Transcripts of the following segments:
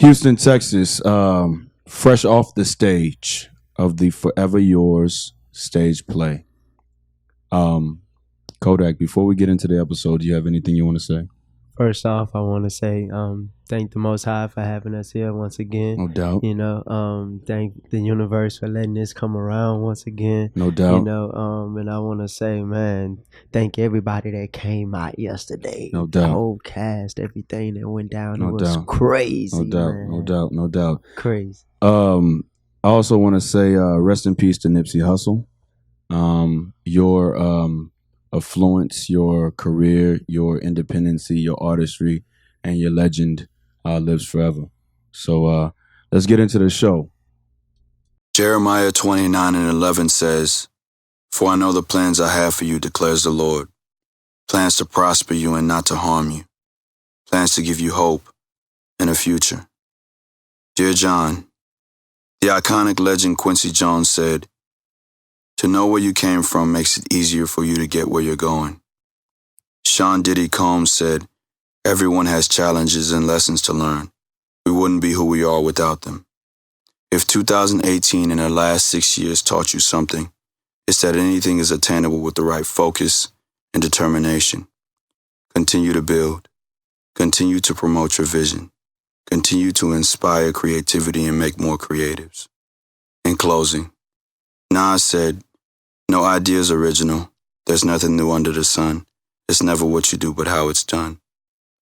Houston, Texas, fresh off the stage of the Forever Yours stage play. Kodak, before we get into the episode, do you have anything you want to say? First off, I want to say thank the Most High for having us here once again. No doubt. Thank the universe for letting this come around once again. No doubt. And I want to say, man, thank everybody that came out yesterday. No doubt. The whole cast, everything that went down. No it was doubt. crazy. No doubt. Man. No doubt. No doubt. Crazy. I also want to say rest in peace to Nipsey Hussle. Your affluence, your career, your independency, your artistry, and your legend lives forever. So let's get into the show. Jeremiah 29:11 says, "For I know the plans I have for you, declares the Lord. Plans to prosper you and not to harm you. Plans to give you hope and a future." Dear John, the iconic legend Quincy Jones said, "To know where you came from makes it easier for you to get where you're going." Sean Diddy Combs said, "Everyone has challenges and lessons to learn. We wouldn't be who we are without them." If 2018 and the last 6 years taught you something, it's that anything is attainable with the right focus and determination. Continue to build. Continue to promote your vision. Continue to inspire creativity and make more creatives. In closing, Nas said, "No idea is original. There's nothing new under the sun. It's never what you do, but how it's done.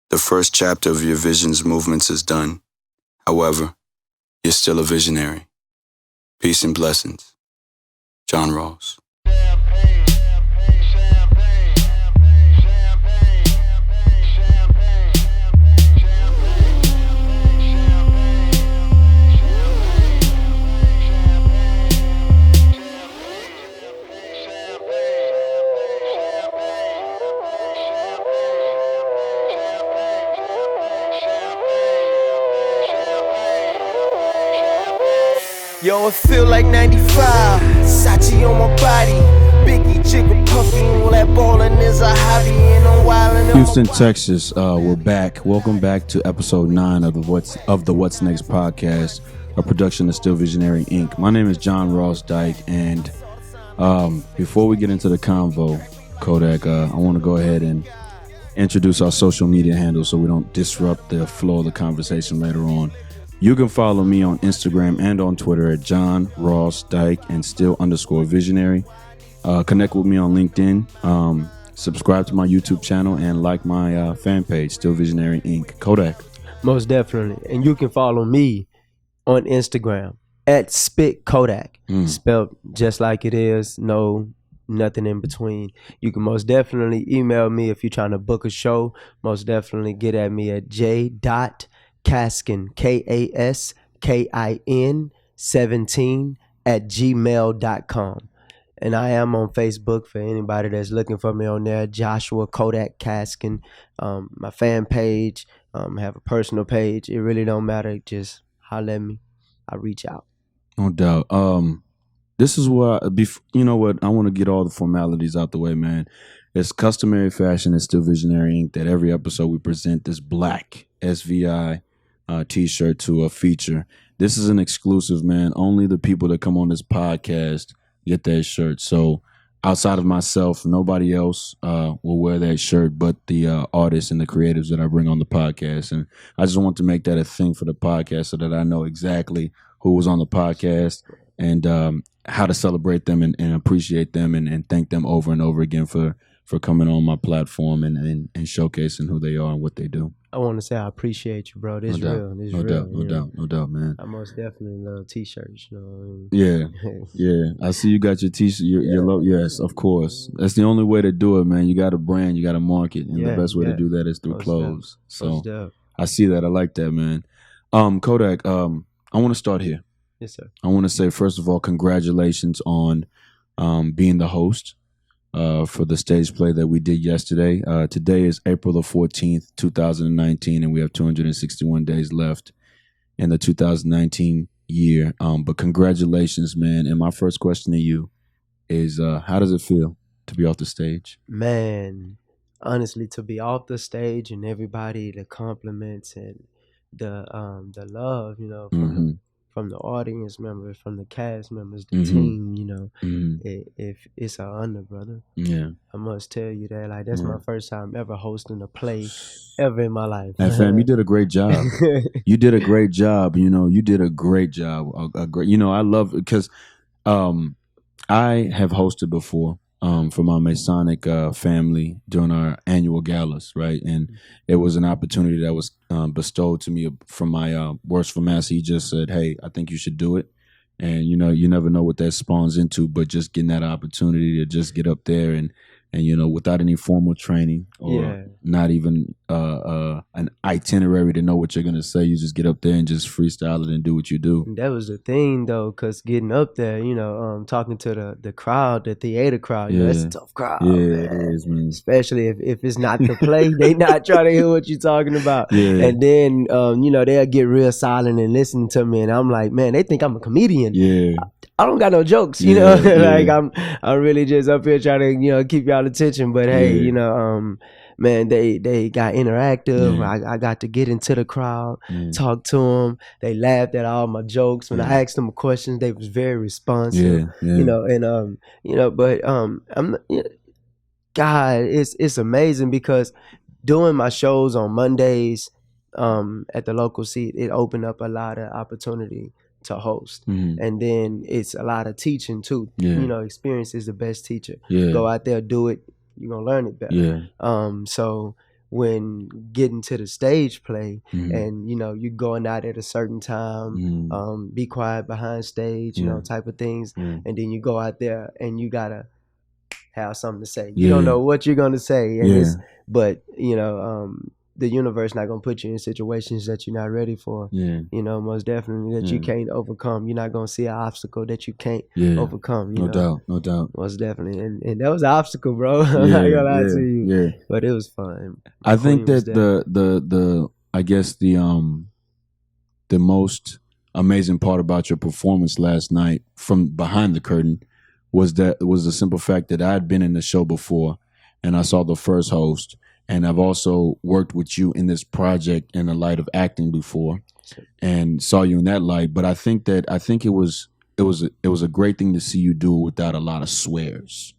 The first chapter of your vision's movements is done. However, you're still a visionary. Peace and blessings. John Ross." Yo, it feel like 95, Sachi on my body, Biggie, Jigga, Puffy, all that ballin' is a hobby, and I'm wildin'. Houston, Texas, we're back. Welcome back to episode 9 of the What's Next podcast, a production of Still Visionary Inc. My name is John Ross Dike, and before we get into the convo, Kodak, I want to go ahead and introduce our social media handles so we don't disrupt the flow of the conversation later on. You can follow me on Instagram and on Twitter at John Ross Dike and still_visionary. Connect with me on LinkedIn. Subscribe to my YouTube channel and like my fan page, Still Visionary Inc. Kodak. Most definitely. And you can follow me on Instagram at Spit Kodak. Spelled just like it is. No, nothing in between. You can most definitely email me if you're trying to book a show. Most definitely get at me at j.Kaskin, Kaskin 17 at gmail.com. And I am on Facebook for anybody that's looking for me on there. Joshua Kodak Kaskin. My fan page. I have a personal page. It really don't matter. Just holler at me. I reach out. No doubt. This is where you know what? I want to get all the formalities out the way, man. It's customary fashion at Still Visionary Inc. that every episode we present this black SVI t-shirt to a feature. This is an exclusive, man. Only the people that come on this podcast get that shirt. So outside of myself, nobody else will wear that shirt but the artists and the creatives that I bring on the podcast. And I just want to make that a thing for the podcast so that I know exactly who was on the podcast and how to celebrate them and appreciate them and thank them over and over again for coming on my platform and showcasing who they are and what they do. I want to say I appreciate you, bro. This is real. This is real. No doubt, man. I most definitely love t-shirts. You know what I mean? Yeah. I see you got your t-shirt. Yes, of course. That's the only way to do it, man. You got to brand, you got to market, and the best way to do that is through most clothes. So I see that. I like that, man. Kodak, I want to start here. Yes, sir. I want to say, first of all, congratulations on being the host for the stage play that we did yesterday. Today is April the 14th, 2019, and we have 261 days left in the 2019 year. But congratulations, man. And my first question to you is, how does it feel to be off the stage? Man, honestly, to be off the stage and everybody, the compliments and the love, you know, Mm-hmm. from the audience members, from the cast members, the Mm-hmm. team, you know, Mm-hmm. if it's an honor, brother. Yeah. I must tell you that, like, that's Yeah. my first time ever hosting a play ever in my life. And fam, you did a great job. You did a great job. You know, you did a great job. A great. You know, I love because I have hosted before for my Masonic family during our annual galas, right? And it was an opportunity that was bestowed to me from my worshipful master. He just said, "Hey, I think you should do it." And you know, you never know what that spawns into, but just getting that opportunity to just get up there and you know, without any formal training or Yeah. not even an itinerary to know what you're gonna say, you just get up there and just freestyle it and do what you do. That was the thing, though, because getting up there, you know, talking to the crowd, the theater crowd, you know, it's a tough crowd, Yeah, man. it is, man. Especially if it's not the play, they not trying to hear what you're talking about. Yeah. And then, you know, they'll get real silent and listen to me, and I'm like, man, they think I'm a comedian. Yeah. I don't got no jokes, you know. Yeah, Like yeah. I'm really just up here trying to, you know, keep y'all attention. But hey, Yeah. you know, man, they got interactive. Yeah. I got to get into the crowd, Yeah. talk to them. They laughed at all my jokes. When I asked them questions, they was very responsive. Yeah. You know, and you know, but God, it's amazing because doing my shows on Mondays at the local seat, it opened up a lot of opportunity to host. Mhm. And then it's a lot of teaching too. Yeah. You know, experience is the best teacher. Yeah. Go out there, do it, you're gonna learn it better. Yeah. So when getting to the stage play Mhm. and you know, you going out at a certain time, Mhm. be quiet behind stage, you know, Yeah. type of things, Yeah. and then you go out there and you gotta have something to say. Yeah. You don't know what you're gonna say, and Yeah. but you know, the universe not gonna put you in situations that you're not ready for. Yeah. You know, most definitely that you Yeah. can't overcome. You're not gonna see an obstacle that you can't Yeah. overcome. You No know? doubt. No doubt. Most definitely, and that was an obstacle, bro. I'm Yeah. not gonna lie Yeah. to you, Yeah. but it was fun. I think Queen was that there. the I guess the most amazing part about your performance last night from behind the curtain was the simple fact that I had been in the show before and I saw the first host and I've also worked with you in this project in the light of acting before and saw you in that light. But I think it was a great thing to see you do it without a lot of swears.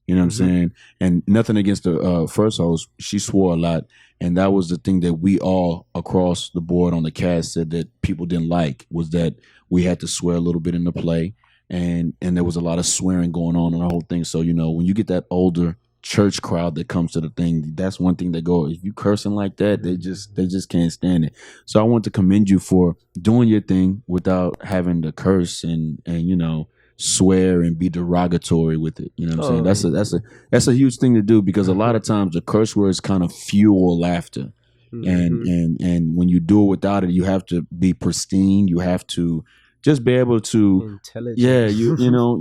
You know what I'm saying? And nothing against the first host. She swore a lot. And that was the thing that we all across the board on the cast said that people didn't like was that we had to swear a little bit in the play. And there was a lot of swearing going on in the whole thing. So, you know, when you get that older church crowd that comes to the thing, that's one thing they go, if you cursing like that, they just can't stand it. So I want to commend you for doing your thing without having to curse and you know, swear and be derogatory with it. You know what I'm saying? That's a huge thing to do because a lot of times the curse words kind of fuel laughter. And when you do it without it, you have to be pristine. You have to just be able to Intelligent. yeah, you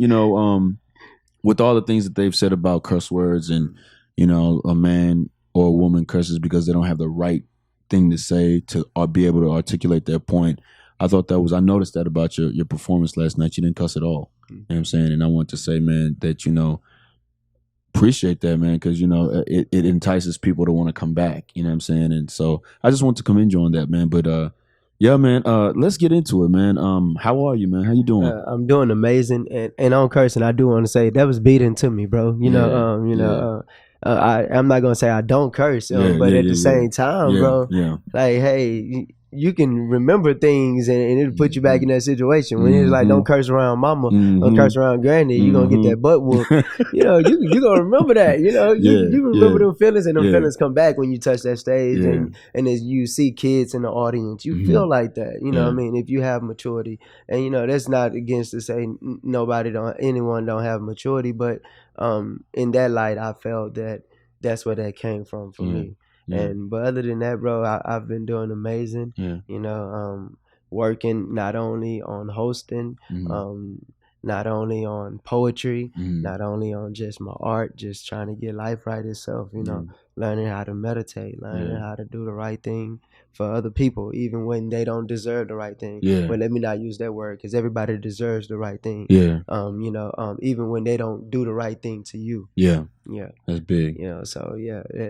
know, with all the things that they've said about curse words and you know, a man or a woman curses because they don't have the right thing to say to or be able to articulate their point. I noticed that about your performance last night. You didn't cuss at all. You know what I'm saying? And I want to say, man, that, you know, appreciate that, man, because, you know, it entices people to want to come back. You know what I'm saying? And so I just want to commend you on that, man. But yeah, man, let's get into it, man. How are you, man? How you doing? I'm doing amazing, and on cursing, I do want to say that was beaten to me, bro. You know, I'm not gonna say I don't curse, but at the same time, bro, like, hey, you can remember things and it'll put you back in that situation. When it's like, don't curse around mama, don't curse around granny, you're going to get that butt whoop. You know, you're going to remember that. You know, you remember them feelings, and them feelings come back when you touch that stage. And as you see kids in the audience, you feel like that. You know what I mean? If you have maturity. And, you know, that's not against to say anyone don't have maturity. But in that light, I felt that that's where that came from for me. Yeah. But other than that, bro, I've been doing amazing. Yeah. You know, working not only on hosting, not only on poetry, not only on just my art, just trying to get life right itself. You know, learning how to meditate, learning Yeah. how to do the right thing for other people, even when they don't deserve the right thing. Yeah. But let me not use that word, because everybody deserves the right thing. Yeah. Even when they don't do the right thing to you. Yeah. Yeah. That's big. So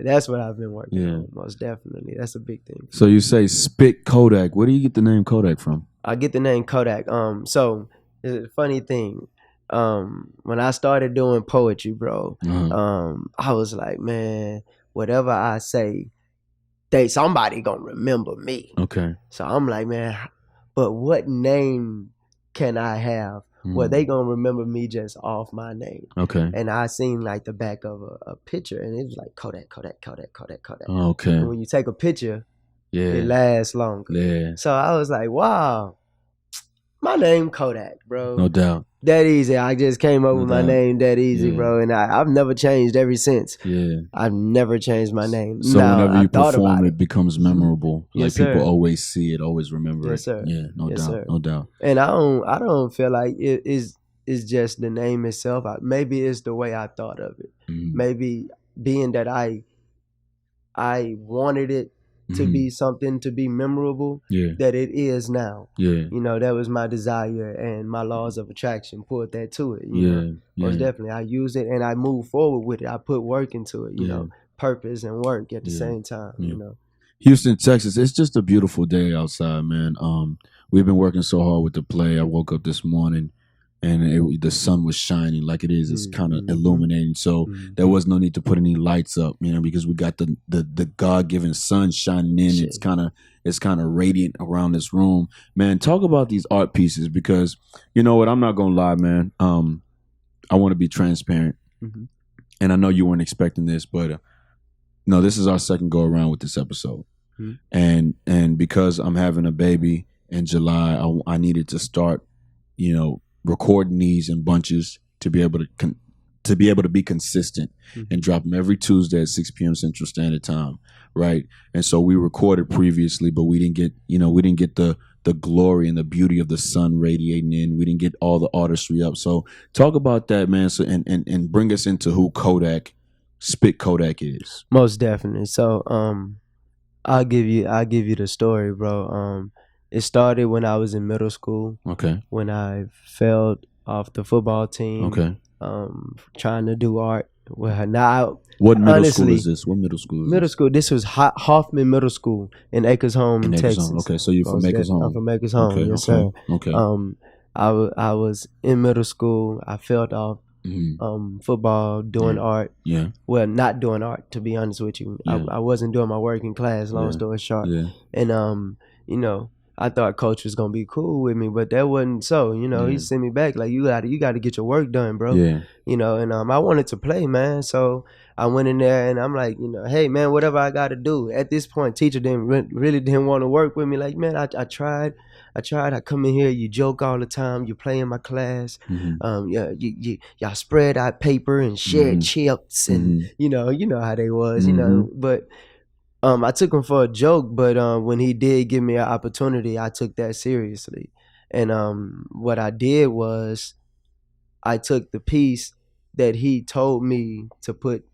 that's what I've been working Yeah. on, most definitely. That's a big thing. So you say spit Kodak. Where do you get the name Kodak from? I get the name Kodak. So it's a funny thing. When I started doing poetry, bro, I was like, man, whatever I say, somebody gonna remember me. Okay. So I'm like, man, but what name can I have? Well, they gonna remember me just off my name. Okay. And I seen like the back of a picture, and it was like Kodak, Kodak, Kodak, Kodak, Kodak. Okay. And when you take a picture, Yeah. it lasts longer. Yeah. So I was like, wow, my name Kodak, bro. No doubt. That easy. I just came up with my name that easy, bro. And I've never changed ever since. Yeah. I've never changed my name. So now, whenever you perform, it becomes memorable. Yes, like people sir. always see it, always remember Yes, it. sir. Yeah, no Yes, doubt. sir. No doubt. And I don't feel like it is just the name itself. Maybe it's the way I thought of it. Maybe being that I wanted it to be something to be memorable, that it is now. Yeah. That was my desire, and my laws of attraction pulled that to it. Most definitely. I use it and I move forward with it. I put work into it, purpose and work at the same time, Houston, Texas, it's just a beautiful day outside, man. We've been working so hard with the play. I woke up this morning and the sun was shining like it is. It's kind of illuminating. So there was no need to put any lights up, because we got the God-given sun shining in. Shit. It's kind of radiant around this room. Man, talk about these art pieces, because you know what? I'm not going to lie, man. I want to be transparent. And I know you weren't expecting this, but no, this is our second go around with this episode. And because I'm having a baby in July, I needed to start, recording these in bunches to be able to be consistent and drop them every Tuesday at 6 p.m. Central Standard Time, right? And so we recorded previously, but we didn't get the glory and the beauty of the sun radiating in. We didn't get all the artistry up. So talk about that, man. So and bring us into who Spit Kodak is. Most definitely. So I'll give you the story, bro. It started when I was in middle school. Okay. When I failed off the football team. Okay. Trying to do art. Well, now, what middle school is this? What middle school is middle school. This was Hoffman Middle School in Acres Home, Texas. Okay, so you're from Acres Home. I'm from Acres Home, okay, yes, sir. Okay. I was in middle school. I failed off football, doing art. Yeah. Well, not doing art, to be honest with you. Yeah. I wasn't doing my work in class, long story short. Yeah. And I thought coach was gonna be cool with me, but that wasn't so. He sent me back like, you got to get your work done, bro. Yeah. And I wanted to play, man. So I went in there and I'm like, hey man, whatever I got to do. At this point, teacher really didn't want to work with me. Like, man, I tried. I come in here, you joke all the time, you play in my class. Y'all spread out paper and shared chips, and you know how they was, But I took him for a joke, but when he did give me an opportunity, I took that seriously. And what I did was I took the piece that he told me to put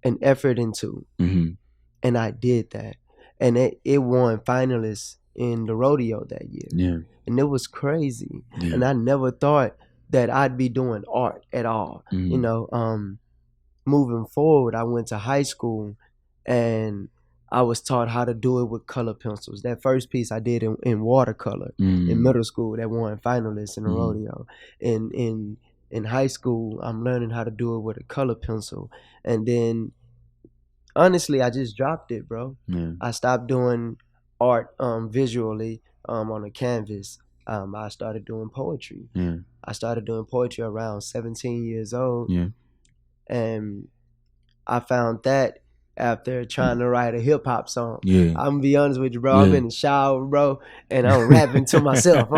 an effort into, and I did that. And it won finalists in the rodeo that year. Yeah. And it was crazy. Yeah. And I never thought that I'd be doing art at all. Moving forward, I went to high school and I was taught how to do it with color pencils. That first piece I did in watercolor in middle school that won finalists in the rodeo. In high school, I'm learning how to do it with a color pencil. And then, honestly, I just dropped it, bro. Yeah. I stopped doing art visually on a canvas. I started doing poetry. Yeah. I started doing poetry around 17 years old. Yeah. And I found that after trying to write a hip hop song. Yeah. I'm gonna be honest with you, bro. I'm in the shower, bro, and I'm rapping to myself.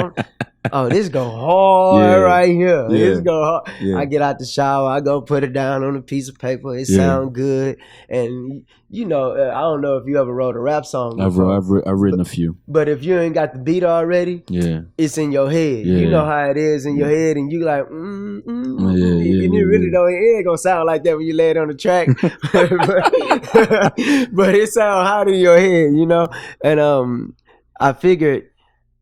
Oh, this go hard right here. Yeah. This go hard. Yeah. I get out the shower. I go put it down on a piece of paper. It sound good. And, you know, I don't know if you ever wrote a rap song before. I've written a few. But if you ain't got the beat already, it's in your head. Yeah. You know how it is in your head. And you like, and it really don't, it ain't going to sound like that when you lay it on the track. but it sound hot in your head, you know? And I figured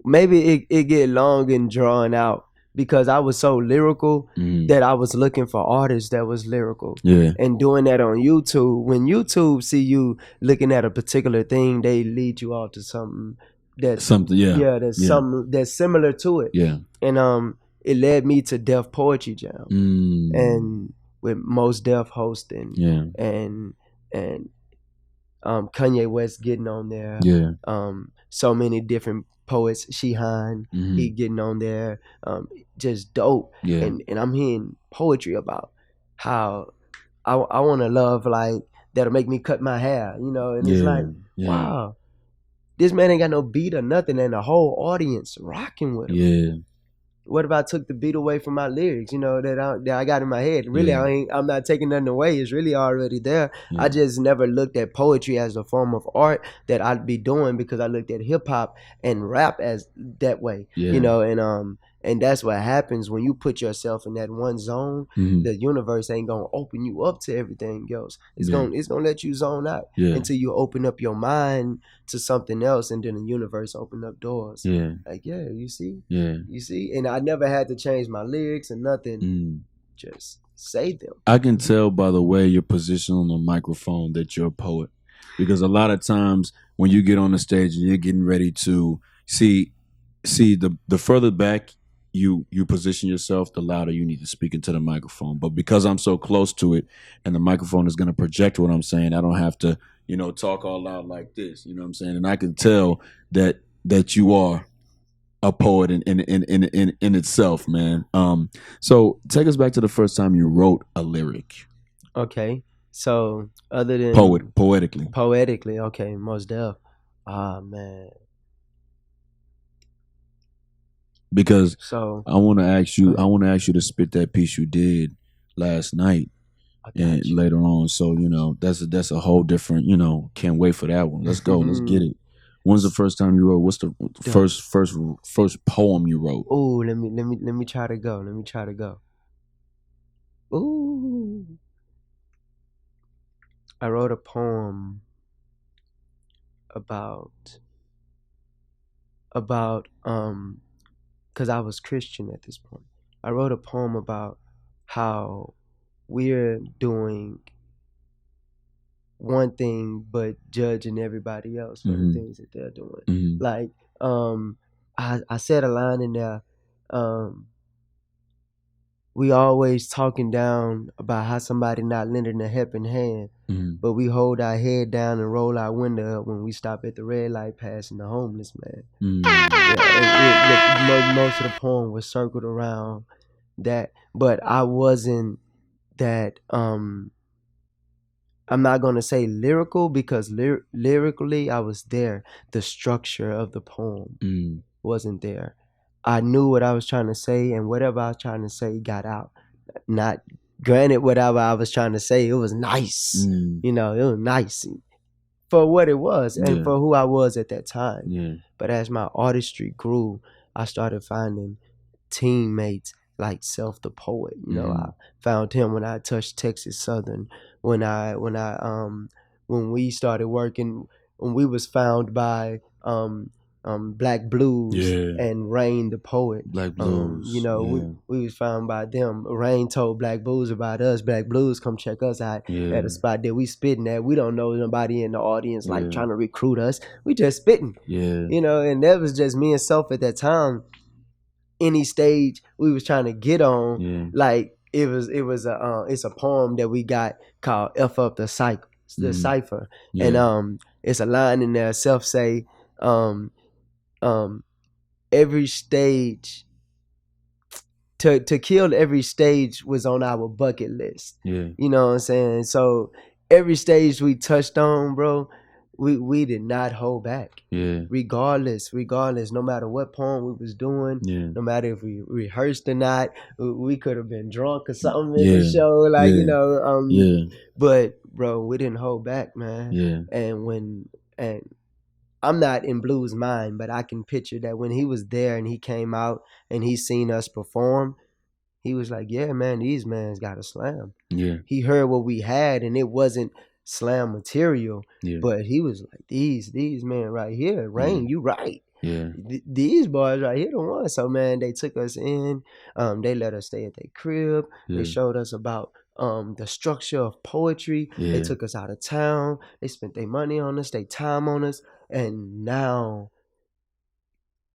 maybe it get long and drawn out because I was so lyrical that I was looking for artists that was lyrical. Yeah. And doing that on YouTube, when YouTube see you looking at a particular thing, they lead you off to something that's something that's similar to it. Yeah. And it led me to Def Poetry Jam. And with Mos Def hosting. Yeah. And Kanye West getting on there. Yeah. So many different poets, Sheehan, he getting on there, just dope. Yeah. And I'm hearing poetry about how I want to love like that'll make me cut my hair, you know. And it's like, wow, this man ain't got no beat or nothing, and the whole audience rocking with him. Yeah. What if I took the beat away from my lyrics, you know, that I got in my head? Really, I'm not taking nothing away. It's really already there. Yeah. I just never looked at poetry as a form of art that I'd be doing because I looked at hip hop and rap as that way, you know, and that's what happens when you put yourself in that one zone. The universe ain't gonna open you up to everything else. It's gonna let you zone out until you open up your mind to something else, and then the universe open up doors. Like you see, you see, and I never had to change my lyrics and nothing. Just say them. I can tell by the way you're positioned on the microphone that you're a poet, because a lot of times when you get on the stage and you're getting ready to see the further back you position yourself, the louder you need to speak into the microphone. But because I'm so close to it and the microphone is going to project what I'm saying, I don't have to, you know, talk all loud like this. You know what I'm saying? And I can tell that you are a poet in itself, man. So take us back to the first time you wrote a lyric. Okay. So other than poetically, okay, Mos Def. Ah, man. Because I want to ask you to spit that piece you did last night and later on. So, you know, that's a whole different, you know, can't wait for that one. Let's go. Let's get it. When's the first time you wrote? What's the first poem you wrote? Oh, let me try to go. Ooh. I wrote a poem about because I was Christian at this point. I wrote a poem about how we're doing one thing but judging everybody else for the things that they're doing. Like, I said a line in there, we always talking down about how somebody not lending a helping hand, but we hold our head down and roll our window up when we stop at the red light passing the homeless man. Most of the poem was circled around that, but I wasn't that, I'm not going to say lyrical because lyrically I was there. The structure of the poem wasn't there. I knew what I was trying to say, and whatever I was trying to say got out. Not granted, whatever I was trying to say, it was nice. You know, it was nice for what it was and for who I was at that time. But as my artistry grew, I started finding teammates like Self the Poet. You know, I found him when I touched Texas Southern. When we started working, when we was found by Black Blues and Rain the Poet. Black Blues. You know, we was found by them. Rain told Black Blues about us. Black Blues come check us out at a spot that we spitting at. We don't know nobody in the audience like trying to recruit us. We just spitting. You know, and that was just me and Self at that time. Any stage we was trying to get on, like it's a poem that we got called F Up the Cipher. And it's a line in there, Self say, every stage to kill every stage was on our bucket list. You know what I'm saying? So every stage we touched on, bro, we did not hold back. Yeah. Regardless, no matter what poem we was doing, Yeah. no matter if we rehearsed or not, we could have been drunk or something in Yeah. the show, like, Yeah. you know. Yeah. But bro, we didn't hold back, man. Yeah. And I'm not in Blue's mind, but I can picture that when he was there and he came out and he seen us perform, he was like, yeah, man, these mans got a slam. Yeah. He heard what we had and it wasn't slam material, Yeah. but he was like, these men right here, Rain, you right. Yeah. These boys right here the ones. So man, they took us in, they let us stay at their crib. Yeah. They showed us about the structure of poetry. Yeah. They took us out of town. They spent their money on us, their time on us, and now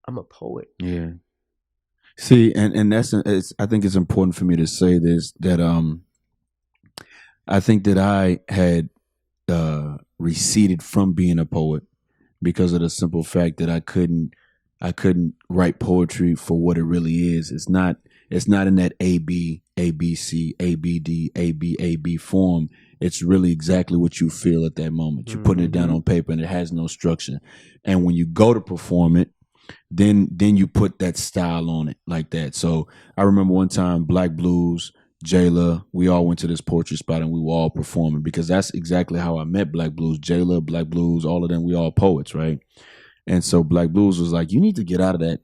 I'm a poet. Yeah. See, and that's I think it's important for me to say this, that I think that I had receded from being a poet because of the simple fact that I couldn't write poetry for what it really is. It's not in that ABC, ABD, AB form. It's really exactly what you feel at that moment. You're putting it down on paper and it has no structure. And when you go to perform it, then you put that style on it like that. So I remember one time Black Blues, Jala, we all went to this poetry spot and we were all performing, because that's exactly how I met Black Blues. Jala, Black Blues, all of them, we all poets, right? And so Black Blues was like, you need to get out of that,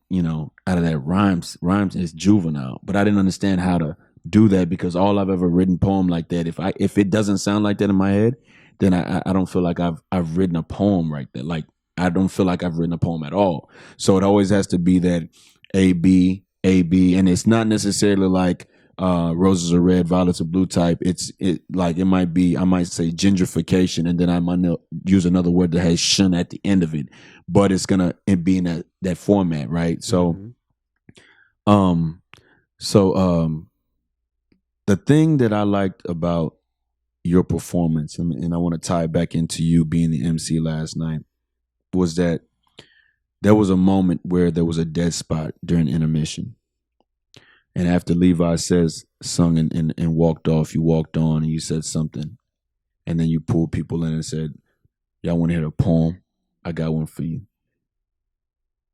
out of that rhymes is juvenile. But I didn't understand how to do that, because all I've ever written poem like that, if it doesn't sound like that in my head, then I don't feel like I've written a poem like that. Like, I don't feel like I've written a poem at all. So it always has to be that AB, and it's not necessarily like roses are red, violets are blue type. It might be, I might say gentrification, and then I might use another word that has shun at the end of it, but it's gonna be in that format, right? So, the thing that I liked about your performance, and I want to tie it back into you being the MC last night, was that there was a moment where there was a dead spot during intermission. And after Levi sung and walked off, you walked on and you said something. And then you pulled people in and said, y'all want to hear a poem? I got one for you.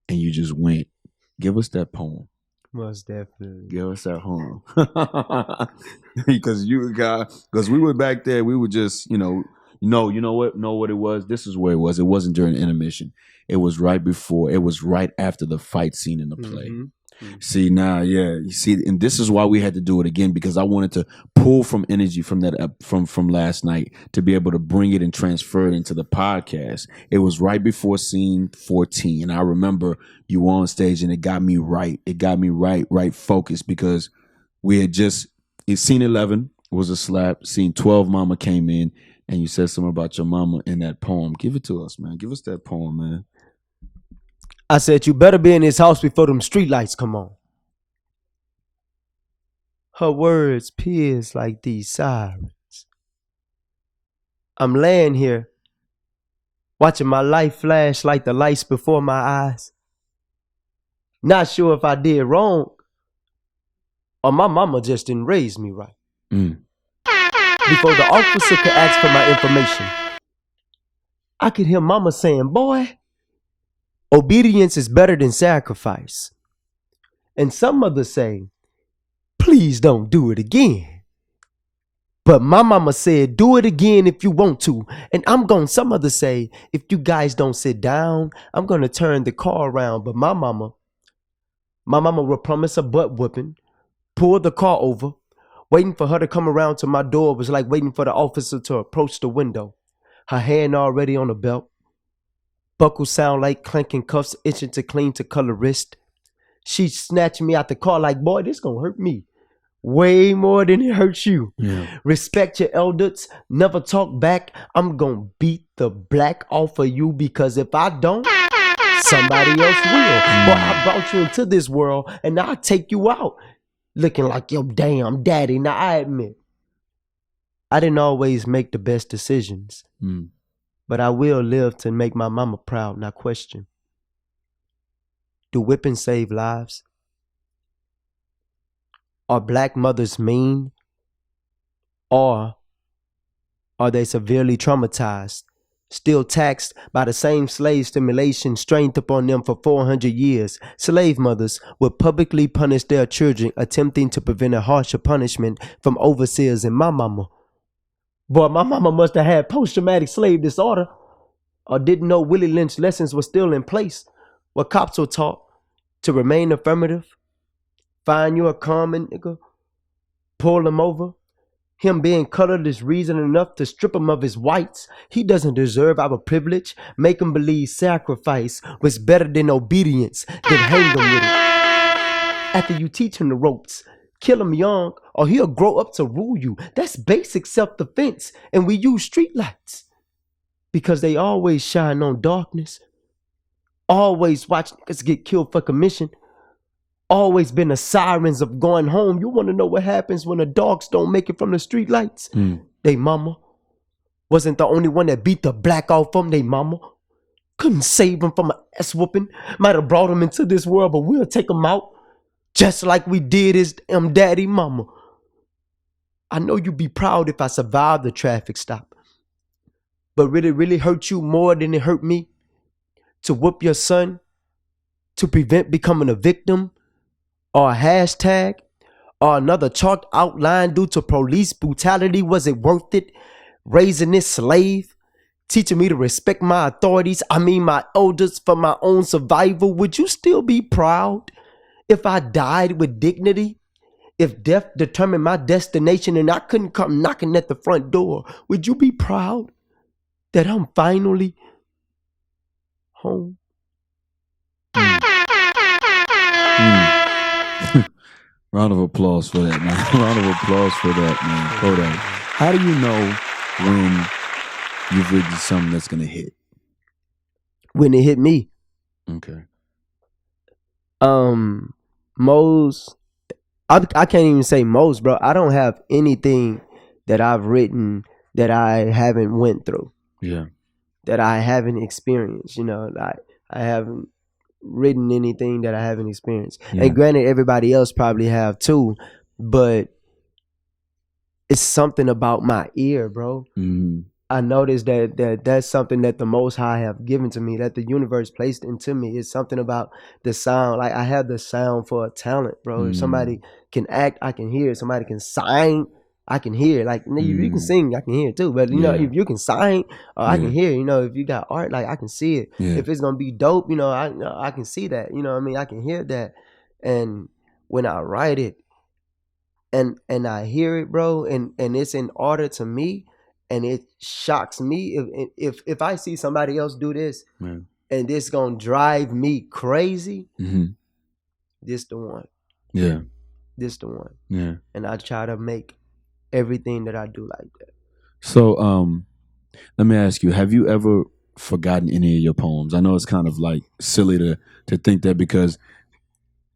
And you just went. Give us that poem. Most definitely. Give us that poem. Because we were back there, we were just, you know what it was? This is where it was. It wasn't during intermission. It was right after the fight scene in the play. See, now, you see, and this is why we had to do it again, because I wanted to pull from energy from that from last night to be able to bring it and transfer it into the podcast. It was right before scene 14, and I remember you were on stage, and it got me right. It got me right focused, because we had just scene 11 was a slap. Scene 12, Mama came in, and you said something about your mama in that poem. Give it to us, man. Give us that poem, man. I said, you better be in this house before them streetlights come on. Her words pierce like these sirens. I'm laying here, watching my life flash like the lights before my eyes. Not sure if I did wrong, or my mama just didn't raise me right. Before the officer could ask for my information, I could hear mama saying, boy, obedience is better than sacrifice. And some mothers say, please don't do it again. But my mama said, do it again if you want to. And some others say, if you guys don't sit down, I'm going to turn the car around. But my mama would promise a butt whooping, pull the car over. Waiting for her to come around to my door was like waiting for the officer to approach the window. Her hand already on the belt. Buckles sound like clanking cuffs, itching to clean to color wrist. She snatched me out the car like, boy, this gonna hurt me way more than it hurts you. Yeah. Respect your elders, never talk back. I'm gonna beat the black off of you, because if I don't, somebody else will. Boy, I brought you into this world and I'll take you out looking like your damn daddy. Now I admit, I didn't always make the best decisions. But I will live to make my mama proud. Now question, do whipping save lives? Are black mothers mean? Or are they severely traumatized, still taxed by the same slave stimulation strained upon them for 400 years. Slave mothers would publicly punish their children, attempting to prevent a harsher punishment from overseers. And my mama, boy, my mama must have had post-traumatic slave disorder, or didn't know Willie Lynch lessons were still in place, where cops were taught to remain affirmative, find you a common nigga, pull him over. Him being colored is reason enough to strip him of his whites. He doesn't deserve our privilege. Make him believe sacrifice was better than obedience, then hang him with it. After you teach him the ropes, kill him young, or he'll grow up to rule you. That's basic self-defense, and we use street lights because they always shine on darkness. Always watch niggas get killed for commission. Always been the sirens of going home. You want to know what happens when the dogs don't make it from the street lights? They mama wasn't the only one that beat the black off them. They mama couldn't save him from an ass whooping. Might have brought him into this world, but we'll take him out just like we did his daddy mama. I know you'd be proud if I survived the traffic stop, but really hurt you more than it hurt me to whoop your son to prevent becoming a victim, or a hashtag, or another chalked outline due to police brutality? Was it worth it? Raising this slave, teaching me to respect my authorities, my elders, for my own survival. Would you still be proud if I died with dignity? If death determined my destination and I couldn't come knocking at the front door, would you be proud that I'm finally home? Round of applause for that, man. Round of applause for that, man. Kodak. How do you know when you've written something that's going to hit? When it hit me. Okay. Most, I can't even say most, bro. I don't have anything that I've written that I haven't went through. Yeah. That I haven't experienced, I haven't written anything that I haven't experienced. Yeah. And granted, everybody else probably have too, but it's something about my ear, bro. Mm-hmm. I noticed that's something that the Most High have given to me, that the universe placed into me. It's something about the sound. Like, I have the sound for a talent, bro. Mm-hmm. If somebody can act, I can hear it. Somebody can sign, I can hear. Like, you can sing, I can hear it too. But, know, if you can sign, I can hear. If you got art, like, I can see it. Yeah. If it's going to be dope, I can see that. I can hear that. And when I write it and I hear it, bro, and it's in order to me, and it shocks me if I see somebody else do this, and this gonna drive me crazy. Mm-hmm. This the one. Yeah. This the one. Yeah. And I try to make everything that I do like that. So let me ask you, have you ever forgotten any of your poems? I know it's kind of like silly to think that, because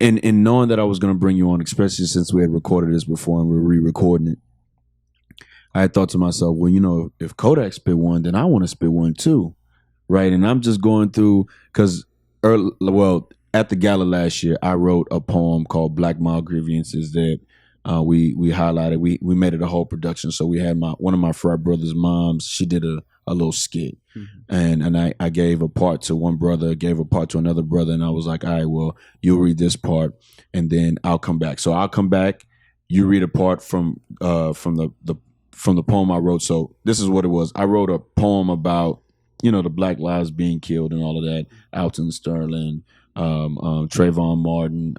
in knowing that I was gonna bring you on, especially since we had recorded this before and we're re-recording it, I thought to myself, well, if Kodak spit one, then I want to spit one too, right? And I'm just going through, because at the gala last year, I wrote a poem called Black Mild Grievances that we highlighted. We made it a whole production. So we had one of my frat brother's moms. She did a little skit, and I gave a part to one brother, gave a part to another brother, and I was like, all right, well, you'll read this part, and then I'll come back. So I'll come back. You read a part from the poem I wrote. So this is what it was. I wrote a poem about, the Black lives being killed and all of that. Alton Sterling, Trayvon Martin.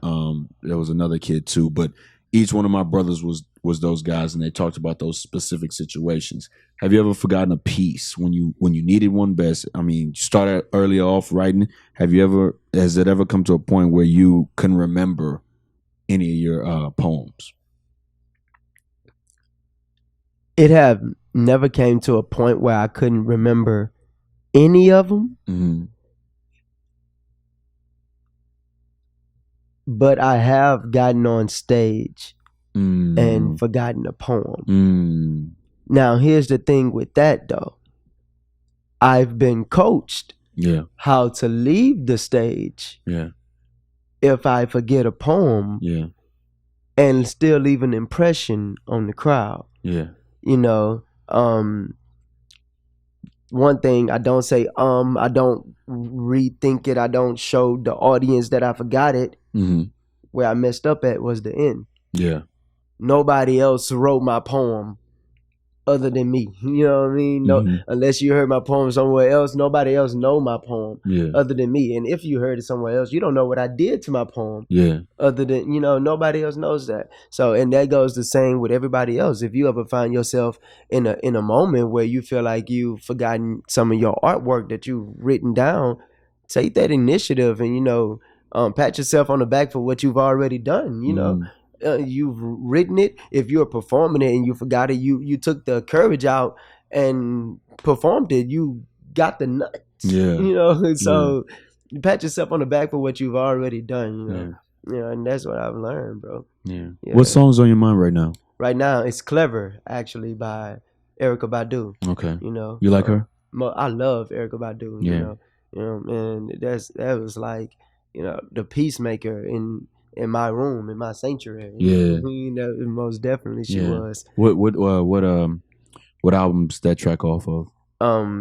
There was another kid too, but each one of my brothers was those guys, and they talked about those specific situations. Have you ever forgotten a piece when you needed one best? I mean, you started early off writing. Has it ever come to a point where you can remember any of your poems? It have never came to a point where I couldn't remember any of them. Mm-hmm. But I have gotten on stage and forgotten a poem. Now, here's the thing with that, though. I've been coached how to leave the stage if I forget a poem and still leave an impression on the crowd. Yeah. one thing, I don't say I don't rethink it, I don't show the audience that I forgot it. Where I messed up at was the end. Yeah. Nobody else wrote my poem other than me. You know what I mean? No, unless you heard my poem somewhere else, nobody else know my poem other than me. And if you heard it somewhere else, you don't know what I did to my poem. Yeah. Other than, nobody else knows that. So, and that goes the same with everybody else. If you ever find yourself in a moment where you feel like you've forgotten some of your artwork that you've written down, take that initiative and, pat yourself on the back for what you've already done, you've written it. If you're performing it and you forgot it, you took the courage out and performed it. You got the nuts. Yeah. So you pat yourself on the back for what you've already done. And that's what I've learned, bro. Yeah. What song's on your mind right now? Right now, it's Clever, actually, by Erykah Badu. Okay. You like her? I love Erykah Badu. Yeah. And that was like, the peacemaker in my room, in my sanctuary. Yeah. Most definitely she was. What album's that track off of?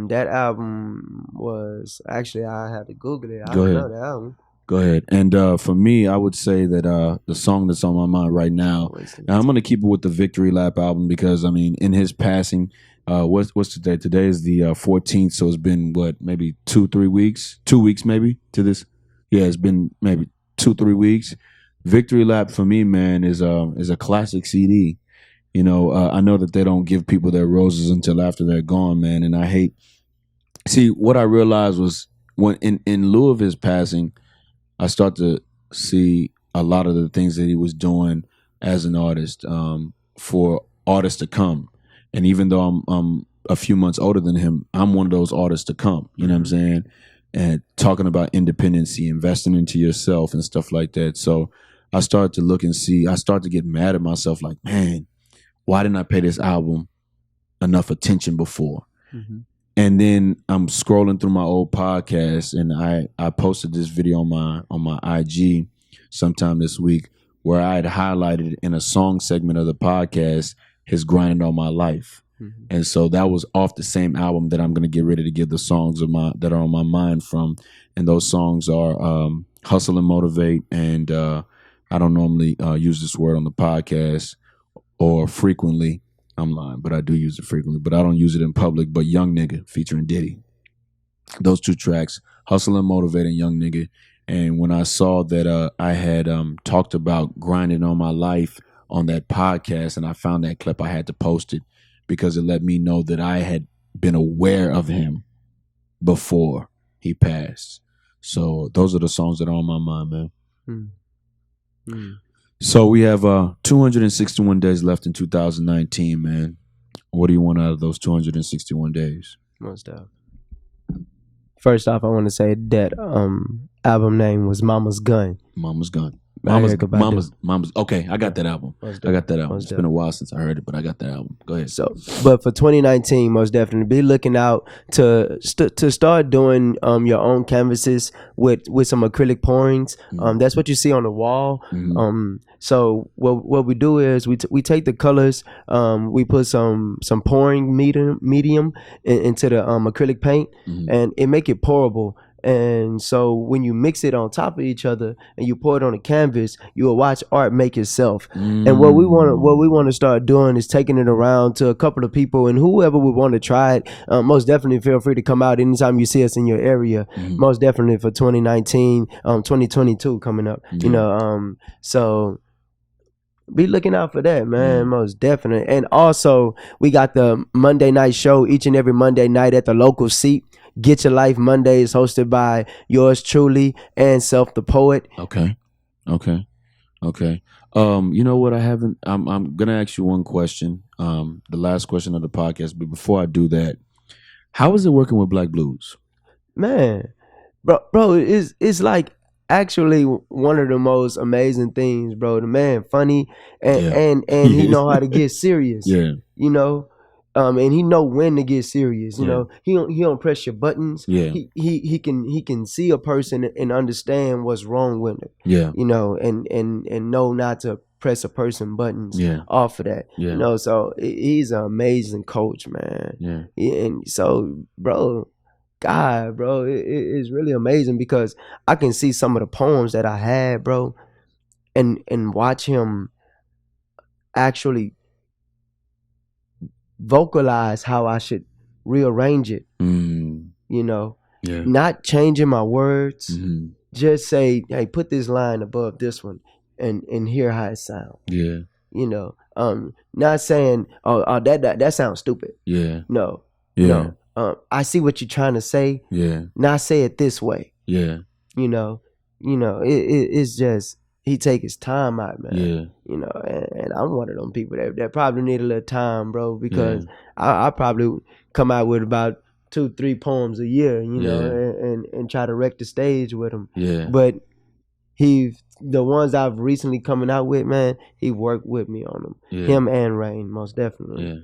That album was actually, I had to Google it. I Go don't ahead. know the album. Go ahead. And for me, I would say that the song that's on my mind right now, and I'm gonna keep it with the Victory Lap album because in his passing, what's today? Today is the 14th, so it's been maybe 2-3 weeks, 2 weeks maybe to this. Yeah, it's been maybe 2-3 weeks. Victory Lap for me, man, is a classic CD. I know that they don't give people their roses until after they're gone, man, and I hate. See, what I realized was when in lieu of his passing, I start to see a lot of the things that he was doing as an artist for artists to come. And even though I'm a few months older than him, I'm one of those artists to come. You know what I'm saying? And talking about independency, investing into yourself and stuff like that. So I started to look and see, I started to get mad at myself like, man, why didn't I pay this album enough attention before? And then I'm scrolling through my old podcast, and I posted this video on my IG sometime this week where I had highlighted in a song segment of the podcast his Grinding All My Life. And so that was off the same album that I'm going to get ready to give the songs that are on my mind from. And those songs are Hustle and Motivate, and I don't normally use this word on the podcast or frequently. I'm lying, but I do use it frequently, but I don't use it in public. But Young Nigga featuring Diddy. Those two tracks, Hustle and Motivate and Young Nigga. And when I saw that I had talked about grinding on my life on that podcast and I found that clip, I had to post it because it let me know that I had been aware of him before he passed. So those are the songs that are on my mind, man. So we have 261 days left in 2019, man. What do you want out of those 261 days? Most definitely. First off, I want to say that album name was Mama's Gun. Mama's Gun. Mama's. Okay, I got that album. I got that album. It's been a while since I heard it, but I got that album. Go ahead. So, but for 2019, most definitely be looking out to start doing your own canvases with some acrylic pourings. That's what you see on the wall. So what we do is we take the colors, we put some pouring medium into the acrylic paint, and it make it pourable. And so when you mix it on top of each other and you pour it on a canvas, you will watch art make itself. And what we want to start doing is taking it around to a couple of people, and whoever would want to try it, most definitely feel free to come out anytime you see us in your area. Most definitely for 2019, 2022 coming up. So be looking out for that, man. Most definitely. And also we got the Monday night show each and every Monday night at the local seat. Get Your Life Monday is hosted by yours truly and Self the Poet. Okay. You know what? I'm gonna ask you one question. The last question of the podcast, but before I do that, how is it working with Black Blues? Man, bro, it's like actually one of the most amazing things, bro. The man funny and he know how to get serious. And he know when to get serious. You know, he don't press your buttons. He can see a person and understand what's wrong with it. And know not to press a person buttons Yeah. off of that. Yeah. You know, so he's an amazing coach, man. Yeah. And so, bro, God, bro, it's really amazing because I can see some of the poems that I had, bro, and watch him actually vocalize how I should rearrange it. You know, not changing my words. Just say, hey, put this line above this one and hear how it sounds. Yeah. You know, not saying, oh, that sounds stupid. Yeah. No. Yeah. No. I see what you're trying to say. Yeah. Not say it this way. Yeah. You know, it's just he take his time out, man. Yeah. You know, and I'm one of them people that probably need a little time, bro, because I probably come out with about 2-3 poems a year, you know, and try to wreck the stage with them. Yeah. But the ones I've recently coming out with, man, he worked with me on them. Yeah. Him and Rain, most definitely. Yeah.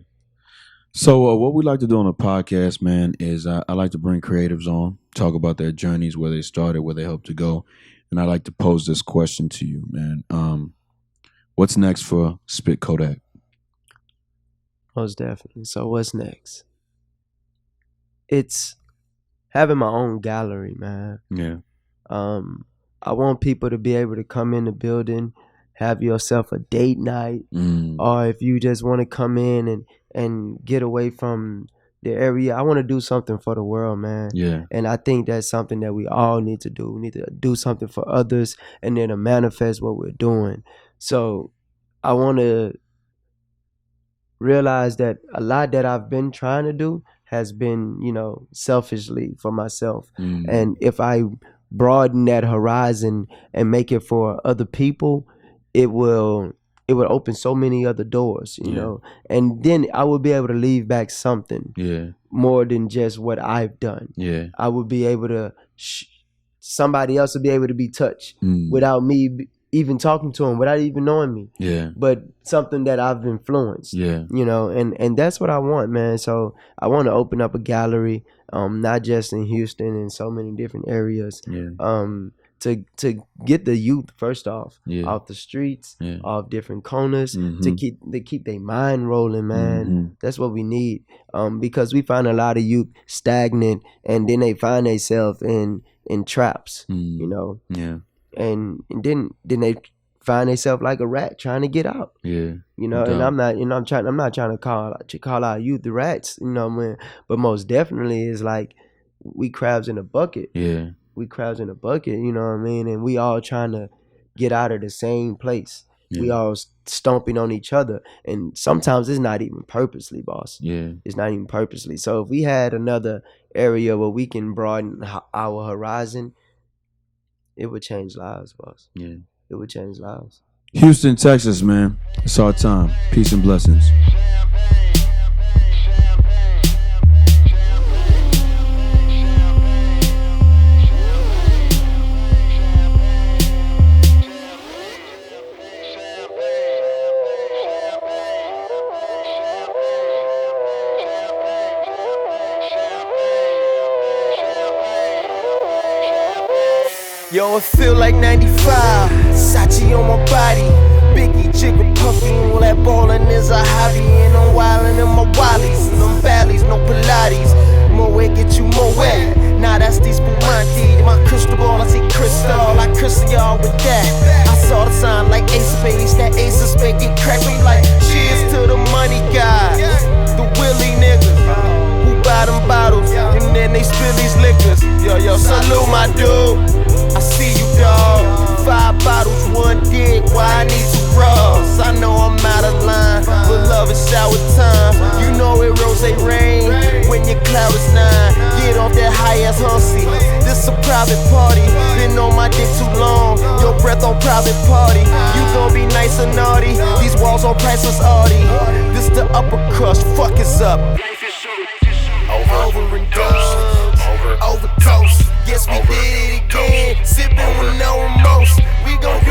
So what we like to do on the podcast, man, is I like to bring creatives on, talk about their journeys, where they started, where they hope to go. And I like to pose this question to you, man. What's next for Spit Kodak? Most definitely. So what's next? It's having my own gallery, man. Yeah. I want people to be able to come in the building, have yourself a date night, or if you just want to come in and get away from the area. I want to do something for the world, man. Yeah. And I think that's something that we all need to do. We need to do something for others and then to manifest what we're doing. So I want to realize that a lot that I've been trying to do has been, you know, selfishly for myself. And if I broaden that horizon and make it for other people, it would open so many other doors, you know, and then I would be able to leave back something more than just what I've done. Yeah. I would be able to, somebody else would be able to be touched without me even talking to them, without even knowing me. Yeah. But something that I've influenced. Yeah. You know, and that's what I want, man. So I want to open up a gallery, not just in Houston, in so many different areas. Yeah. To get the youth first off Yeah. the streets, Yeah. off different corners, to keep their mind rolling, man. That's what we need. Because we find a lot of youth stagnant, and then they find themselves in traps, you know. Yeah. And then they find themselves like a rat trying to get out. Yeah. You know, and I'm not, you know, I'm not trying to call our youth the rats, you know what I mean? But most definitely it's like we crabs in a bucket. Yeah. We crabs in a bucket, you know what I mean? And we all trying to get out of the same place. Yeah. We all stomping on each other. And sometimes it's not even purposely, boss. Yeah. It's not even purposely. So if we had another area where we can broaden our horizon, it would change lives, boss. Yeah. It would change lives. Houston, Texas, man. It's our time. Peace and blessings. Yo, it feel like 95, Sachi on my body, Biggie, Jigger, Puffy, all that ballin' is a hobby. And I'm wildin' in my wallies, them valleys, no Pilates. More wet, get you more wet. Nah, that's these Spumante. My crystal ball, I see crystal, I crystal y'all with that. I saw the sign like Ace of Spades, that Ace of Spades get cracked me like cheers to the money guy, the Willie niggas who buy them bottles and then they spill these liquors. Yo, salute my dude. I see you, dawg. 5 bottles, 1 dick. Why I need 2 bras? I know I'm out of line, but love is shower time. You know it rose rain when your cloud is 9. Get off that high ass hussy. This a private party. Been on my dick too long. Your breath on private party. You gon' be nice and naughty. These walls on priceless Audi. This the upper crust. Fuck is up. Over and done. Overdose. Guess we did it again. Sipping with no remorse. We gon'